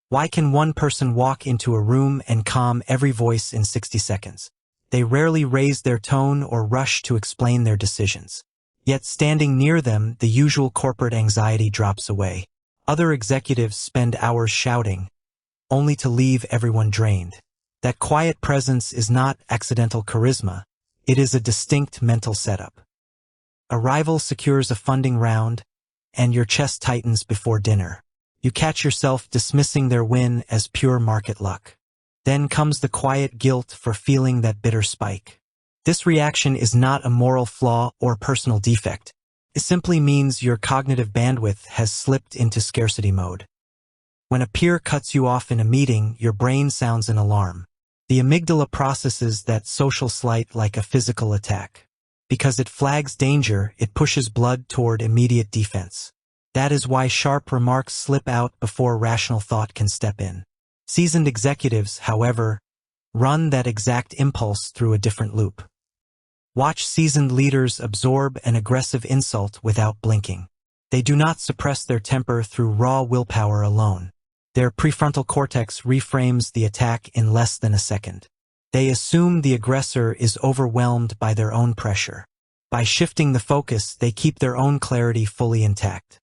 Why can one person walk into a room and calm every voice in 60 seconds? They rarely raise their tone or rush to explain their decisions. Yet standing near them, the usual corporate anxiety drops away. Other executives spend hours shouting, only to leave everyone drained. That quiet presence is not accidental charisma, it is a distinct mental setup. A rival secures a funding round, and your chest tightens before dinner. You catch yourself dismissing their win as pure market luck. Then comes the quiet guilt for feeling that bitter spike. This reaction is not a moral flaw or personal defect. It simply means your cognitive bandwidth has slipped into scarcity mode. When a peer cuts you off in a meeting, your brain sounds an alarm. The amygdala processes that social slight like a physical attack. Because it flags danger, it pushes blood toward immediate defense. That is why sharp remarks slip out before rational thought can step in. Seasoned executives, however, run that exact impulse through a different loop. Watch seasoned leaders absorb an aggressive insult without blinking. They do not suppress their temper through raw willpower alone. Their prefrontal cortex reframes the attack in less than a second. They assume the aggressor is overwhelmed by their own pressure. By shifting the focus, they keep their own clarity fully intact.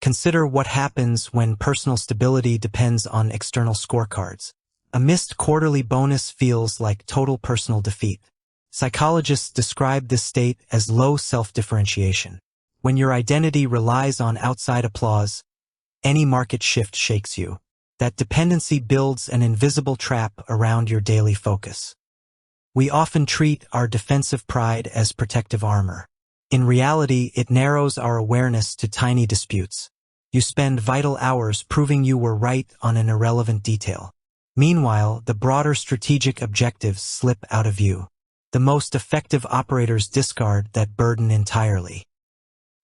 Consider what happens when personal stability depends on external scorecards. A missed quarterly bonus feels like total personal defeat. Psychologists describe this state as low self-differentiation. When your identity relies on outside applause, any market shift shakes you. That dependency builds an invisible trap around your daily focus. We often treat our defensive pride as protective armor. In reality, it narrows our awareness to tiny disputes. You spend vital hours proving you were right on an irrelevant detail. Meanwhile, the broader strategic objectives slip out of view. The most effective operators discard that burden entirely.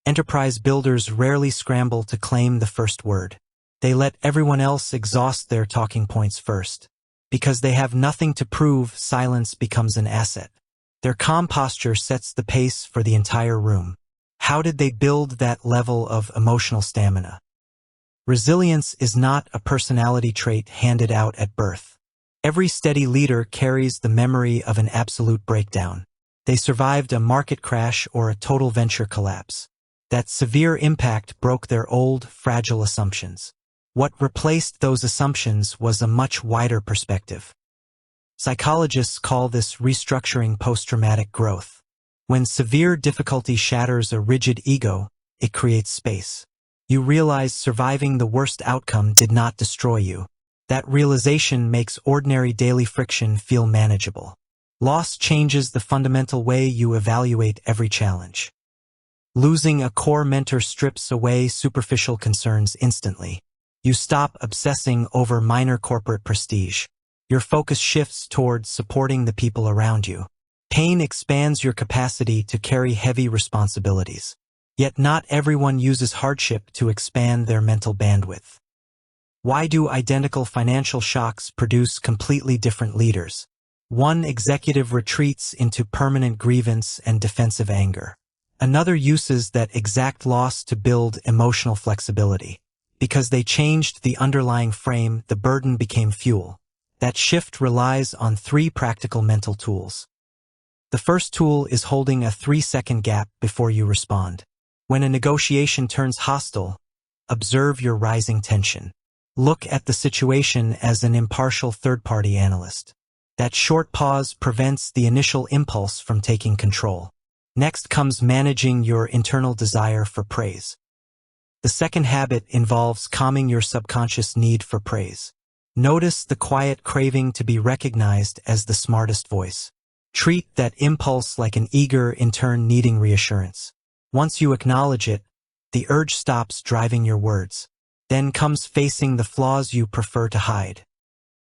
Enterprise builders rarely scramble to claim the first word. They let everyone else exhaust their talking points first. Because they have nothing to prove, silence becomes an asset. Their calm posture sets the pace for the entire room. How did they build that level of emotional stamina? Resilience is not a personality trait handed out at birth. Every steady leader carries the memory of an absolute breakdown. They survived a market crash or a total venture collapse. That severe impact broke their old, fragile assumptions. What replaced those assumptions was a much wider perspective. Psychologists call this restructuring post-traumatic growth. When severe difficulty shatters a rigid ego, it creates space. You realize surviving the worst outcome did not destroy you. That realization makes ordinary daily friction feel manageable. Loss changes the fundamental way you evaluate every challenge. Losing a core mentor strips away superficial concerns instantly. You stop obsessing over minor corporate prestige. Your focus shifts towards supporting the people around you. Pain expands your capacity to carry heavy responsibilities. Yet not everyone uses hardship to expand their mental bandwidth. Why do identical financial shocks produce completely different leaders? One executive retreats into permanent grievance and defensive anger. Another uses that exact loss to build emotional flexibility. Because they changed the underlying frame, the burden became fuel. That shift relies on 3 practical mental tools. The first tool is holding a 3-second gap before you respond. When a negotiation turns hostile, observe your rising tension. Look at the situation as an impartial third-party analyst. That short pause prevents the initial impulse from taking control. Next comes managing your internal desire for praise. The second habit involves calming your subconscious need for praise. Notice the quiet craving to be recognized as the smartest voice. Treat that impulse like an eager intern needing reassurance. Once you acknowledge it, the urge stops driving your words. Then comes facing the flaws you prefer to hide.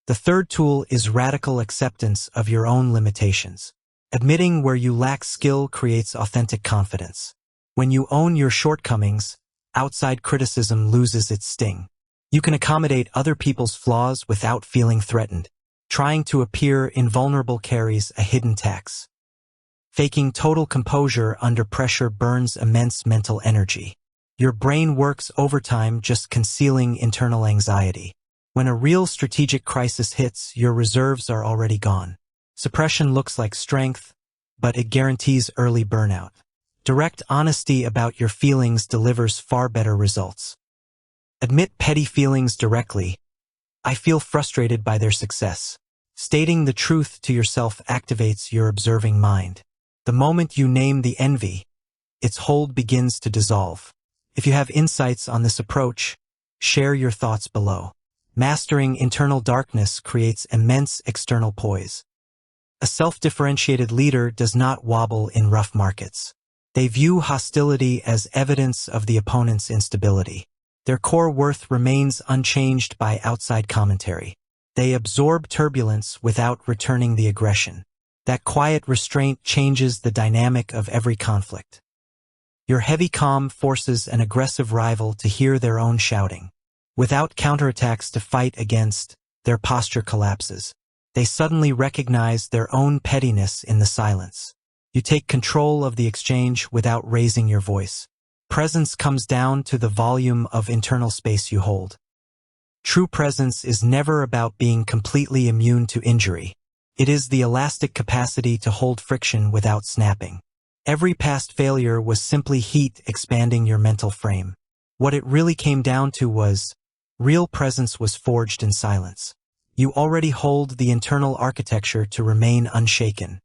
The third tool is radical acceptance of your own limitations. Admitting where you lack skill creates authentic confidence. When you own your shortcomings, outside criticism loses its sting. You can accommodate other people's flaws without feeling threatened. Trying to appear invulnerable carries a hidden tax. Faking total composure under pressure burns immense mental energy. Your brain works overtime just concealing internal anxiety. When a real strategic crisis hits, your reserves are already gone. Suppression looks like strength, but it guarantees early burnout. Direct honesty about your feelings delivers far better results. Admit petty feelings directly. I feel frustrated by their success. Stating the truth to yourself activates your observing mind. The moment you name the envy, its hold begins to dissolve. If you have insights on this approach, share your thoughts below. Mastering internal darkness creates immense external poise. A self-differentiated leader does not wobble in rough markets. They view hostility as evidence of the opponent's instability. Their core worth remains unchanged by outside commentary. They absorb turbulence without returning the aggression. That quiet restraint changes the dynamic of every conflict. Your heavy calm forces an aggressive rival to hear their own shouting. Without counterattacks to fight against, their posture collapses. They suddenly recognize their own pettiness in the silence. You take control of the exchange without raising your voice. Presence comes down to the volume of internal space you hold. True presence is never about being completely immune to injury. It is the elastic capacity to hold friction without snapping. Every past failure was simply heat expanding your mental frame. What it really came down to was, real presence was forged in silence. You already hold the internal architecture to remain unshaken.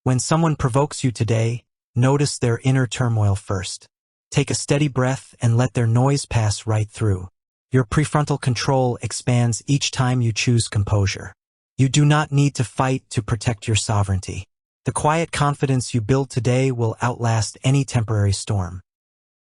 When someone provokes you today, notice their inner turmoil first. Take a steady breath and let their noise pass right through. Your prefrontal control expands each time you choose composure. You do not need to fight to protect your sovereignty. The quiet confidence you build today will outlast any temporary storm.